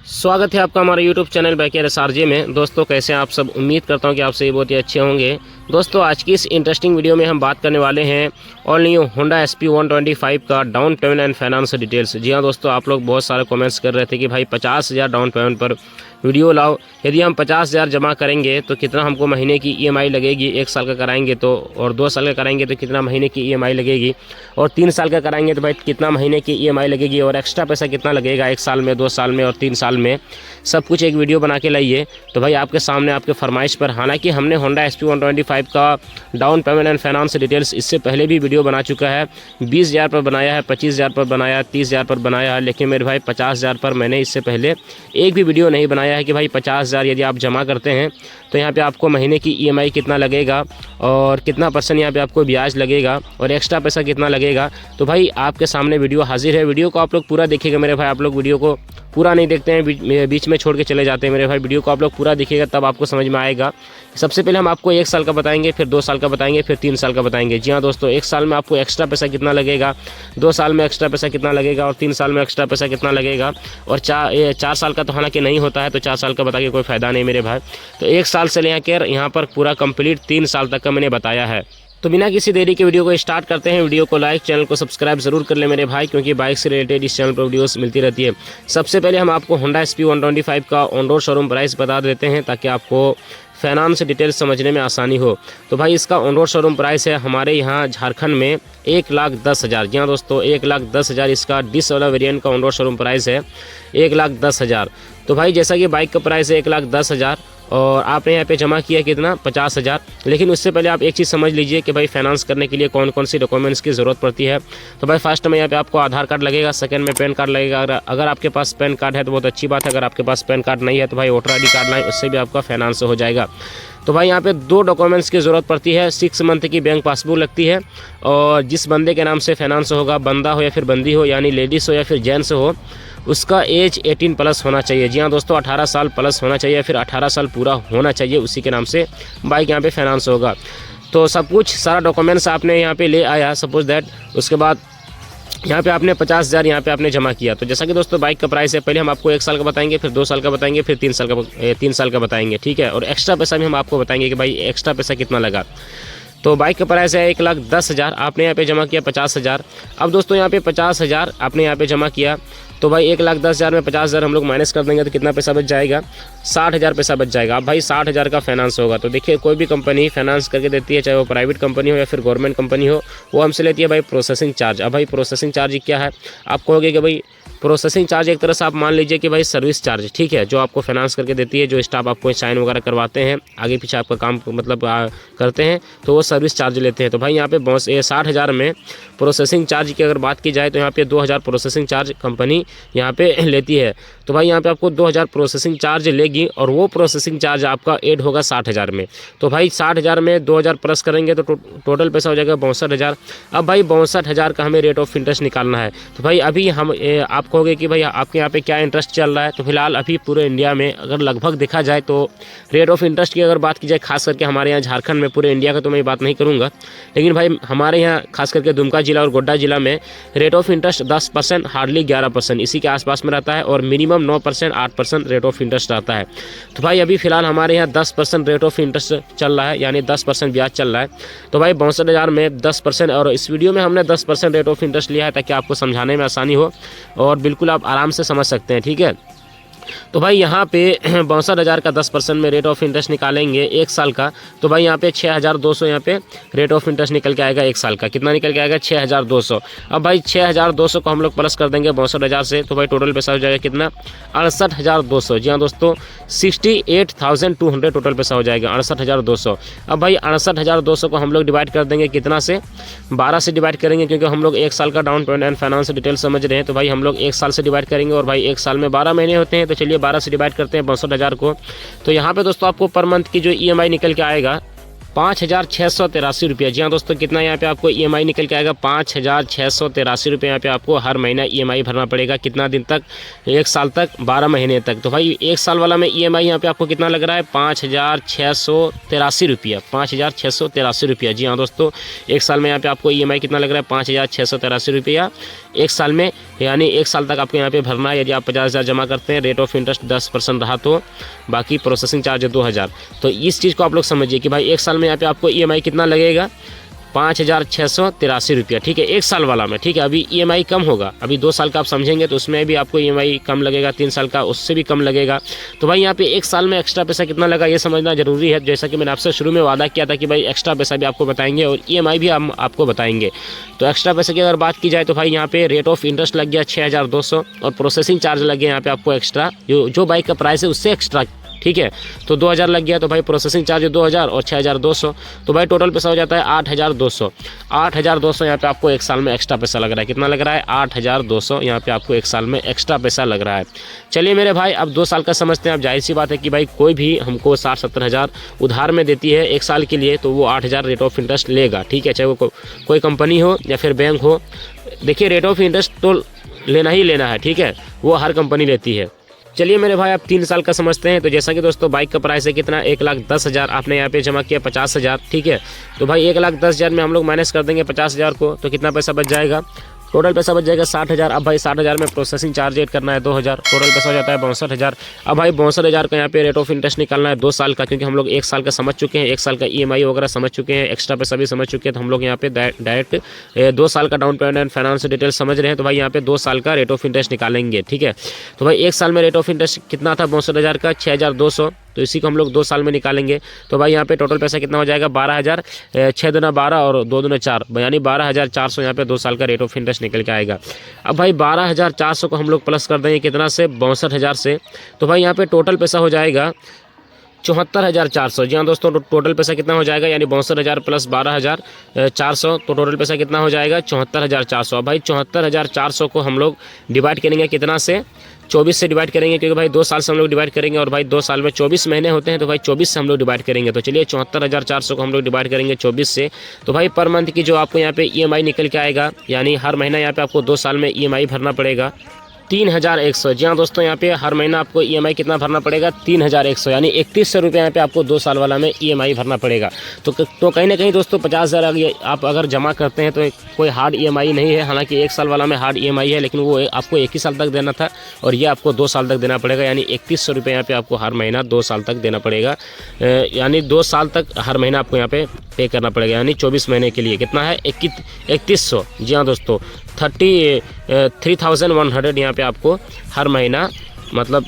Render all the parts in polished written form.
स्वागत है आपका हमारे YouTube चैनल बैकेर SRJ में। दोस्तों कैसे हैं आप सब? उम्मीद करता हूं कि आप सभी बहुत ही अच्छे होंगे। दोस्तों आज की इस इंटरेस्टिंग वीडियो में हम बात करने वाले हैं ऑल न्यू होंडा SP 125 का down payment and finance details. जी हाँ दोस्तों, आप लोग बहुत सारे कमेंट्स कर रहे थे कि भाई 50,000 डाउन पेमेंट पर वीडियो लाओ। यदि हम 50,000 जमा करेंगे तो कितना हमको महीने की EMI लगेगी, 1 साल का कराएंगे तो, और 2 साल का कराएंगे तो कितना महीने की EMI लगेगी, और 3 साल का कराएंगे तो भाई कितना महीने की EMI लगेगी, और एक्स्ट्रा पैसा कितना लगेगा 1 साल में, 2 साल में और 3 साल में, सब कुछ एक वीडियो बना के लाइए। तो भाई आपके सामने आपके फरमाइश पर, हालांकि हमने होंडा SP 125 का down payment and finance details इससे पहले भी वीडियो बना चुका है। 20,000 पर बनाया है, 25,000 पर बनाया है, 30,000 पर बनाया है, लेकिन मेरे भाई 50,000 पर मैंने इससे पहले एक भी वीडियो नहीं बनाया है कि भाई 50,000 यदि आप जमा करते हैं तो यहाँ पे आपको महीने की EMI कितना लगेगा और कितना % यहाँ पे आपको ब्याज लगेगा और एक्स्ट्रा पैसा कितना लगेगा। तो भाई आपके सामने वीडियो हाजिर है। वीडियो को आप लोग पूरा देखिएगा मेरे भाई। आप लोग वीडियो को पूरा नहीं देखते हैं, बीच में छोड़ के चले जाते हैं मेरे भाई। वीडियो को आप लोग पूरा देखिएगा तब आपको समझ में आएगा। सबसे पहले हम आपको 1 साल का बताएंगे, फिर 2 साल का बताएंगे, फिर 3 साल का बताएंगे। जी हाँ दोस्तों, 1 साल में आपको एक्स्ट्रा पैसा कितना लगेगा, 2 साल में एक्स्ट्रा पैसा कितना लगेगा और 3 साल में एक्स्ट्रा पैसा कितना लगेगा, और 4 साल का तो हालांकि नहीं होता है, तो 4 साल का बता के कोई फ़ायदा नहीं मेरे भाई। तो 1 साल से लेकर यहाँ पर पूरा कंप्लीट 3 साल तक का मैंने बताया है। तो बिना किसी देरी के वीडियो को स्टार्ट करते हैं। वीडियो को लाइक, चैनल को सब्सक्राइब जरूर कर ले मेरे भाई, क्योंकि बाइक से रिलेटेड इस चैनल पर वीडियोस मिलती रहती है। सबसे पहले हम आपको होंडा SP 125 का ऑन रोड शोरूम प्राइस बता देते हैं ताकि आपको फाइनेंस डिटेल्स समझने में आसानी हो। तो भाई इसका ऑन रोड शोरूम प्राइस है हमारे यहाँ झारखंड में 1,10,000। जी हाँ दोस्तों, 1,10,000 इसका डिस वाला वेरिएंट का ऑन रोड शोरूम प्राइस है, 1,10,000। तो भाई जैसा कि बाइक का प्राइस है 1,10,000 और आपने यहाँ पे जमा किया कितना, 50,000। लेकिन उससे पहले आप एक चीज़ समझ लीजिए कि भाई फाइनेंस करने के लिए कौन कौन सी डॉक्यूमेंट्स की ज़रूरत पड़ती है। तो भाई फर्स्ट में यहाँ पे आपको आधार कार्ड लगेगा, सेकंड में पैन कार्ड लगेगा। अगर आपके पास पैन कार्ड है तो बहुत अच्छी बात है, अगर आपके पास पैन कार्ड नहीं है तो भाई वोटर ID कार्ड लाएं, उससे भी आपका फाइनेंस हो जाएगा। तो भाई यहाँ पे 2 डॉक्यूमेंट्स की ज़रूरत पड़ती है। 6 मंथ की बैंक पासबुक लगती है, और जिस बंदे के नाम से फाइनेंस होगा, बंदा हो या फिर बंदी हो, यानी लेडीज़ हो या फिर जेंट्स हो, उसका एज 18+ होना चाहिए। जी हाँ दोस्तों, 18 साल प्लस होना चाहिए, फिर 18 साल पूरा होना चाहिए, उसी के नाम से बाइक यहाँ पे फाइनेंस होगा। तो सब कुछ सारा डॉक्यूमेंट्स आपने यहाँ पे ले आया सपोज दैट। उसके बाद यहाँ पे आपने 50,000 यहाँ पे आपने जमा किया। तो जैसा कि दोस्तों बाइक का प्राइस है, पहले हम आपको 1 साल का बताएंगे, फिर 2 साल का बताएंगे, फिर 3 साल का बताएंगे, ठीक है। और एक्स्ट्रा पैसा भी हम आपको बताएंगे कि भाई एक्स्ट्रा पैसा कितना लगा। तो बाइक का प्राइस है 1,10,000, आपने यहाँ पे जमा किया 50,000। अब दोस्तों यहाँ पे 50,000 आपने यहाँ पे जमा किया, तो भाई 1,10,000 में 50,000 हम लोग माइनस कर देंगे तो कितना पैसा बच जाएगा, 60,000 पैसा बच जाएगा। अब भाई 60,000 का फाइनेंस होगा। तो देखिए कोई भी कंपनी फाइनेंस करके देती है, चाहे वो प्राइवेट कंपनी हो या फिर गवर्नमेंट कंपनी हो, वो हमसे लेती है भाई प्रोसेसिंग चार्ज। अब भाई प्रोसेसिंग चार्ज क्या है, आप कहोगे कि भाई प्रोसेसिंग चार्ज एक तरह से आप मान लीजिए कि भाई सर्विस चार्ज, ठीक है, जो आपको फाइनेंस करके देती है, जो स्टाफ आपको साइन वगैरह करवाते हैं, आगे पीछे आपका काम मतलब करते हैं, तो वो सर्विस चार्ज लेते हैं। तो भाई यहाँ पे 60,000 में प्रोसेसिंग चार्ज की अगर बात की जाए तो यहाँ पे 2,000 प्रोसेसिंग चार्ज कंपनी यहाँ पे लेती है। तो भाई यहाँ पे आपको 2,000 प्रोसेसिंग चार्ज लेगी, और वो प्रोसेसिंग चार्ज आपका ऐड होगा 60,000 में। तो भाई 60,000 में 2,000 प्लस करेंगे तो टोटल पैसा हो जाएगा 62,000। अब भाई 62,000 का हमें रेट ऑफ इंटरेस्ट निकालना है। तो भाई अभी हम आप कहोगे कि भाई आपके यहाँ पे क्या इंटरेस्ट चल रहा है, तो फिलहाल अभी पूरे इंडिया में अगर लगभग देखा जाए तो रेट ऑफ इंटरेस्ट की अगर बात की जाए, खास करके हमारे यहाँ झारखंड में, पूरे इंडिया का तो मैं बात नहीं करूँगा, लेकिन भाई हमारे यहाँ खास करके दुमका जिला और गोड्डा जिला में रेट ऑफ इंटरेस्ट 10%, हार्डली 11%, इसी के आसपास में रहता है, और मिनिमम 9%, 8% रेट ऑफ इंटरेस्ट रहता है। तो भाई अभी फिलहाल हमारे यहाँ 10% रेट ऑफ इंटरेस्ट चल रहा है, यानी 10% ब्याज चल रहा है। तो भाई 62,000 में 10%, और इस वीडियो में हमने 10% रेट ऑफ इंटरेस्ट लिया है ताकि आपको समझाने में आसानी हो और बिल्कुल आप आराम से समझ सकते हैं, ठीक है। तो भाई यहाँ पे 62,000 का 10% में रेट ऑफ इंटरेस्ट निकालेंगे 1 साल का, तो भाई यहाँ पे 6,200 यहाँ पे रेट ऑफ इंटरेस्ट निकल के आएगा 1 साल का। कितना निकल के आएगा, 6,200। अब भाई 6,200 को हम लोग प्लस कर देंगे 62,000 से, तो भाई टोटल पैसा हो जाएगा कितना, 68,200। जी हाँ दोस्तों, 68,200 टोटल पैसा हो जाएगा, 68,200। अब भाई 68,200 को हम लोग डिवाइड कर देंगे कितना से, 12 से डिवाइड करेंगे, क्योंकि हम लोग 1 साल का down payment and finance detail समझ रहे हैं। तो भाई हम लोग 1 साल से डिवाइड करेंगे, और भाई 1 साल में 12 महीने होते हैं, तो चलिए 12 से डिवाइड करते हैं 62,000 को। तो यहाँ पे दोस्तों आपको पर मंथ की जो EMI निकल के आएगा 5,683 रुपये। जी हाँ दोस्तों, कितना यहाँ पे आपको EMI निकल के आएगा, 5,683 रुपये यहाँ पे आपको हर महीना EMI भरना पड़ेगा। कितना दिन तक, 1 साल तक, 12 महीने तक। तो भाई 1 साल वाला में EMI यहाँ पे आपको कितना लग रहा है, 5,683 रुपये, 5,683 रुपये। जी हाँ दोस्तों, 1 साल में यहाँ पे आपको EMI कितना लग रहा है, 5,683 रुपया 1 साल में यानी 1 साल तक आपको यहाँ पे भरना है। यदि आप 50,000 जमा करते हैं, रेट ऑफ इंटरेस्ट 10% रहा तो बाकी प्रोसेसिंग चार्ज 2,000। तो इस चीज़ को आप लोग समझिए कि भाई 1 साल में यहाँ पे आपको EMI कितना लगेगा, 5,683 रुपया, ठीक है, 1 साल वाला में, ठीक है। अभी EMI कम होगा, अभी 2 साल का आप समझेंगे तो उसमें भी आपको EMI कम लगेगा, 3 साल का उससे भी कम लगेगा। तो भाई यहाँ पे 1 साल में एक्स्ट्रा पैसा कितना लगा ये समझना जरूरी है। जैसा कि मैंने आपसे शुरू में वादा किया था कि भाई एक्स्ट्रा पैसा भी आपको बताएंगे और EMI भी हम आपको बताएंगे। तो एक्स्ट्रा पैसे की अगर बात की जाए तो भाई यहाँ पे रेट ऑफ इंटरेस्ट लग गया 6,200 और प्रोसेसिंग चार्ज लग गया यहाँ पे आपको एक्स्ट्रा, जो बाइक का प्राइस है उससे एक्स्ट्रा, ठीक है। तो 2,000 लग गया, तो भाई प्रोसेसिंग चार्ज 2,000 और 6,200, तो भाई टोटल पैसा हो जाता है 8,200। 8,200 यहाँ पे आपको 1 साल में एक्स्ट्रा पैसा लग रहा है। कितना लग रहा है, 8,200 यहाँ पे आपको 1 साल में एक्स्ट्रा पैसा लग रहा है। चलिए मेरे भाई अब 2 साल का समझते हैं। अब जाहिर सी बात है कि भाई कोई भी हमको 60-70 हज़ार उधार में देती है 1 साल के लिए, तो वो 8,000 रेट ऑफ इंटरेस्ट लेगा, ठीक है, चाहे वो कोई कंपनी हो या फिर बैंक हो। देखिए रेट ऑफ इंटरेस्ट तो लेना ही लेना है, ठीक है, वो हर कंपनी लेती है। चलिए मेरे भाई आप 3 साल का समझते हैं। तो जैसा कि दोस्तों बाइक का प्राइस है कितना, 1,10,000, आपने यहाँ पे जमा किया 50,000, ठीक है। तो भाई 1,10,000 में हम लोग माइनस कर देंगे 50,000 को, तो कितना पैसा बच जाएगा, टोटल पैसा बच जाएगा 60,000। अब भाई 60,000 में प्रोसेसिंग चार्ज ऐड करना है 2,000, टोटल पैसा हो जाता है 62,000। अब भाई 62,000 का यहाँ पे रेट ऑफ इंटरेस्ट निकालना है 2 साल का, क्योंकि हम लोग 1 साल का समझ चुके हैं, 1 साल का EMI वगैरह समझ चुके हैं, एक्स्ट्रा पैसा भी समझ चुके हैं। तो हम लोग यहाँ पे डायरेक्ट 2 साल का down payment and finance detail समझ रहे हैं। तो भाई यहाँ पे 2 साल का रेट ऑफ इंटरेस्ट निकालेंगे, ठीक है। तो भाई 1 साल में रेट ऑफ इंटरेस्ट कितना था 62,000 का, 6,200, तो इसी को हम लोग 2 साल में निकालेंगे। तो भाई यहाँ पे टोटल पैसा कितना हो जाएगा, 12,000, 6 दूना 12 और 2 दूना 4, यानी 12,400 यहाँ पे 2 साल का रेट ऑफ इंटरेस्ट निकल के आएगा। अब भाई 12,400 को हम लोग प्लस कर देंगे कितना से, 62,000 से, तो भाई यहाँ पे टोटल पैसा हो जाएगा 74,400। जी हाँ दोस्तों, टोटल पैसा कितना हो जाएगा, यानी 62,000 प्लस 12,400, तो टोटल पैसा कितना हो जाएगा 74,400। अब भाई 74,400 को हम लोग डिवाइड करेंगे कितना से, 24 से डिवाइड करेंगे, क्योंकि भाई 2 साल से हम लोग डिवाइड करेंगे और भाई 2 साल में 24 महीने होते हैं, तो भाई 24 से हम लोग डिवाइड करेंगे। तो चलिए 74,400 को हम लोग डिवाइड करेंगे 24 से, तो भाई पर मंथ की जो आपको यहाँ पे EMI निकल के आएगा, यानी हर महीना यहाँ पे आपको 2 साल में EMI भरना पड़ेगा 3,100। जी हाँ दोस्तों, यहाँ पे हर महीना आपको EMI कितना भरना पड़ेगा, 3,100, यानी 3,100 रुपये यहाँ पे आपको 2 साल वाला में EMI भरना पड़ेगा। तो कहीं ना कहीं दोस्तों 50,000 आप अगर जमा करते हैं तो कोई हार्ड EMI नहीं है। हालांकि 1 साल वाला में हार्ड EMI है, लेकिन वो आपको 1 ही साल तक देना था और ये आपको 2 साल तक देना पड़ेगा, यानी 3,100 रुपये यहाँ पे आपको हर महीना 2 साल तक देना पड़ेगा। यानी 2 साल तक हर महीना आपको यहाँ पे करना पड़ेगा, यानी 24 महीने के लिए कितना है, 3,100। जी हाँ दोस्तों, 33,100 यहाँ पे आपको हर महीना मतलब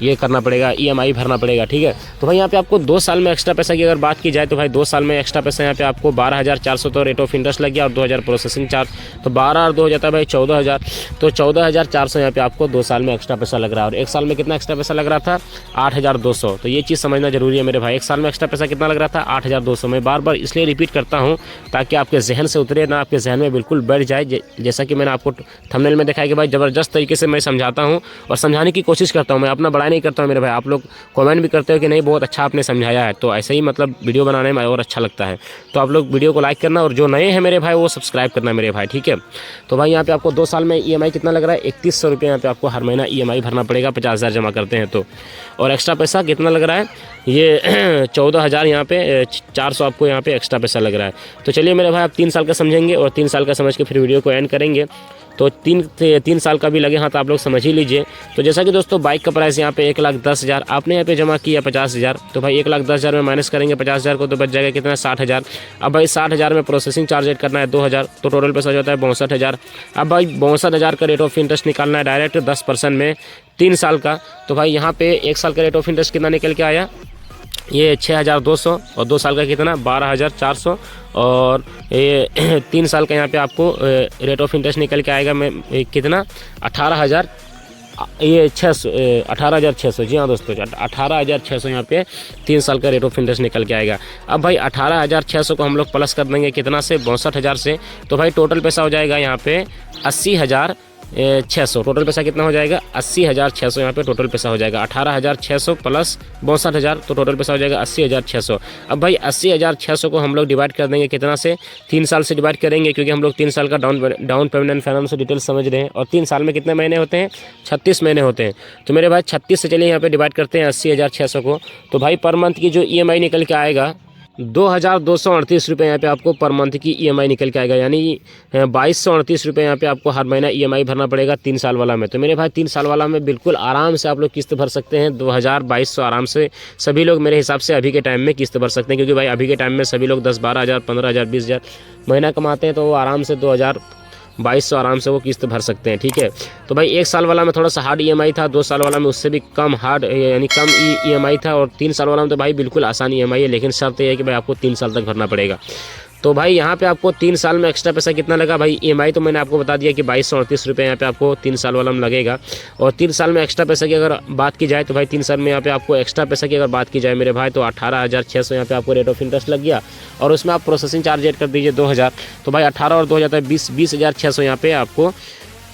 ये करना पड़ेगा, EMI भरना पड़ेगा, ठीक है। तो भाई यहाँ पे आपको 2 साल में एक्स्ट्रा पैसा की अगर बात की जाए तो भाई 2 साल में एक्स्ट्रा पैसा यहाँ पे आपको 12,400 तो रेट ऑफ इंटरेस्ट लग गया और 2,000 प्रोसेसिंग चार्ज, तो 12 और 2 हो जाता है भाई 14,000। तो 14,400 यहाँ पे आपको 2 साल में एक्स्ट्रा पैसा लग रहा है। और 1 साल में कितना एक्स्ट्रा पैसा लग रहा था, 8,200। तो ये चीज़ समझना जरूरी है मेरे भाई, 1 साल में एक्स्ट्रा पैसा कितना लग रहा था, 8,200। मैं बार बार इसलिए रिपीट करता हूँ ताकि आपके जहन से उतरे ना, आपके जहन में बिल्कुल बैठ जाए। जैसा कि मैंने आपको थंबनेल में दिखाया कि भाई ज़बरदस्त तरीके से मैं समझाता हूँ और समझाने की कोशिश करता हूँ, मैं अपना बड़ाई नहीं करता हूँ मेरे भाई। आप लोग कमेंट भी करते हो कि नहीं बहुत अच्छा आपने समझाया है, तो ऐसे ही मतलब वीडियो बनाने में और अच्छा लगता है। तो आप लोग वीडियो को लाइक करना और जो नए हैं मेरे भाई वो सब्सक्राइब करना मेरे भाई, ठीक है। तो भाई यहाँ पे आपको 2 साल में EMI कितना लग रहा है, 3,100 रुपये यहाँ पे आपको हर महीना EMI भरना पड़ेगा, 50,000 जमा करते हैं तो। और एक्स्ट्रा पैसा कितना लग रहा है, ये 14,000 यहाँ पे 400 आपको यहाँ पे एक्स्ट्रा पैसा लग रहा है। तो चलिए मेरे भाई आप 3 साल का समझेंगे और 3 साल का समझ के फिर वीडियो को एंड करेंगे। तो 3 साल का भी लगे हाथ आप लोग समझ ही लीजिए। तो जैसा कि दोस्तों बाइक का प्राइस यहाँ पे 1,10,000, आपने यहाँ पे जमा किया 50,000, तो भाई 1,10,000 में माइनस करेंगे 50,000 को तो बच जाएगा कितना, 60,000। अब भाई 60,000 में प्रोसेसिंग चार्ज ऐड करना है 2,000, तो टोटल पैसा हो जाता है 62,000। अब भाई 62,000 का रेट ऑफ इंटरेस्ट निकालना है डायरेक्ट 10% में 3 साल का। तो भाई यहाँ पे 1 साल का रेट ऑफ इंटरेस्ट कितना निकल के आया, ये 6,200 और 2 साल का कितना 12,400 और ये 3 साल का यहाँ पे आपको रेट ऑफ इंटरेस्ट निकल के आएगा में कितना 18,000, ये 18,600। जी हाँ दोस्तों 18,600 यहाँ पे 3 साल का रेट ऑफ इंटरेस्ट निकल के आएगा। अब भाई 18,600 को हम लोग प्लस कर देंगे कितना से 62,000 से, तो भाई टोटल पैसा हो जाएगा यहाँ पे 80,600। टोटल पैसा कितना हो जाएगा 80,600 यहाँ पे टोटल पैसा हो जाएगा। 18,600 प्लस 62,000 तो टोटल पैसा हो जाएगा 80,600। अब भाई 80,600 को हम लोग डिवाइड कर देंगे कितना से, 3 साल से डिवाइड करेंगे, क्योंकि हम लोग 3 साल का down payment and finance detail समझ रहे हैं। और 3 साल में कितने महीने होते हैं, 36 महीने होते हैं। तो मेरे भाई 36 से चलिए यहाँ पे डिवाइड करते हैं 80,600 को। तो भाई पर मंथ की जो EMI निकल के आएगा ₹2238 यहाँ पे आपको पर मंथ की EMI निकल के आएगा, यानी 2238 रुपये यहाँ पे आपको हर महीना EMI भरना पड़ेगा 3 साल वाला में। तो मेरे भाई 3 साल वाला में बिल्कुल आराम से आप लोग किस्त भर सकते हैं, 2200 आराम से सभी लोग मेरे हिसाब से अभी के टाइम में किस्त भर सकते हैं, क्योंकि भाई अभी के टाइम में सभी लोग 10-12 हज़ार 15 हज़ार 20 हज़ार महीना कमाते हैं, तो वो आराम से 2200 आराम से वो किस्त भर सकते हैं। ठीक है, तो भाई 1 साल वाला में थोड़ा सा हार्ड EMI था, 2 साल वाला में उससे भी कम हार्ड यानी कम EMI था, और 3 साल वाला में तो भाई बिल्कुल आसान EMI है, लेकिन शर्त यह है कि भाई आपको 3 साल तक भरना पड़ेगा। तो भाई यहाँ पे आपको 3 साल में एक्स्ट्रा पैसा कितना लगा भाई, EMI तो मैंने आपको बता दिया कि 2238 रुपये यहाँ पे आपको 3 साल वाला में लगेगा। और 3 साल में एक्स्ट्रा पैसा की अगर बात की जाए तो भाई 3 साल में यहाँ पे आपको एक्स्ट्रा पैसा की अगर बात की जाए मेरे भाई, तो 18,600 यहाँ पे आपको रेट ऑफ इंटरेस्ट लग गया, और उसमें आप प्रोसेसिंग चार्ज ऐड कर दीजिए 2000, तो भाई 18 और 2 जाता है 20,600 यहाँ पे आपको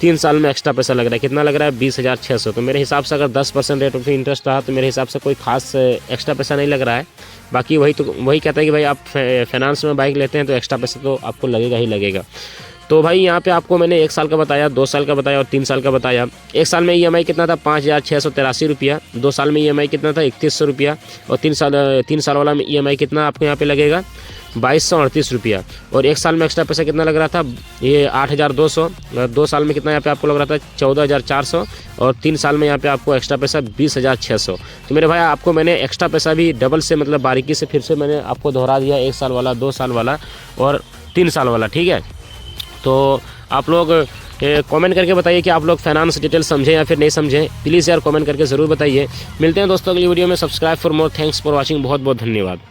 3 साल में एक्स्ट्रा पैसा लग रहा है। कितना लग रहा है, 20,600। तो मेरे हिसाब से अगर 10% रेट ऑफ इंटरेस्ट रहा तो मेरे हिसाब से कोई खास एक्स्ट्रा पैसा नहीं लग रहा है। बाकी वही कहता है कि भाई आप फाइनेंस में बाइक लेते हैं तो एक्स्ट्रा पैसा तो आपको लगेगा ही लगेगा। तो भाई यहाँ पे आपको मैंने 1 साल का बताया, 2 साल का बताया और 3 साल का बताया। 1 साल में EMI कितना था, 5,683 रुपया। 2 साल में EMI कितना था, 3100 रुपया। और 3 साल वाला में EMI कितना आपको यहाँ पे लगेगा, 2238 रुपया। और 1 साल में एक्स्ट्रा पैसा कितना लग रहा था, ये 8,200। 2 साल में कितना यहाँ पे आपको लग रहा था, 14,400। और 3 साल में यहाँ पे आपको एक्स्ट्रा पैसा 20,600। तो मेरे भाई आपको मैंने एक्स्ट्रा पैसा भी डबल से मतलब बारीकी से फिर से मैंने आपको दोहरा दिया, 1 साल वाला, 2 साल वाला और 3 साल वाला। ठीक है, तो आप लोग कमेंट करके बताइए कि आप लोग फाइनेंस डिटेल समझें या फिर नहीं समझें। प्लीज़ यार कमेंट करके ज़रूर बताइए। मिलते हैं दोस्तों अगली वीडियो में। Subscribe for more, thanks for watching, बहुत बहुत धन्यवाद।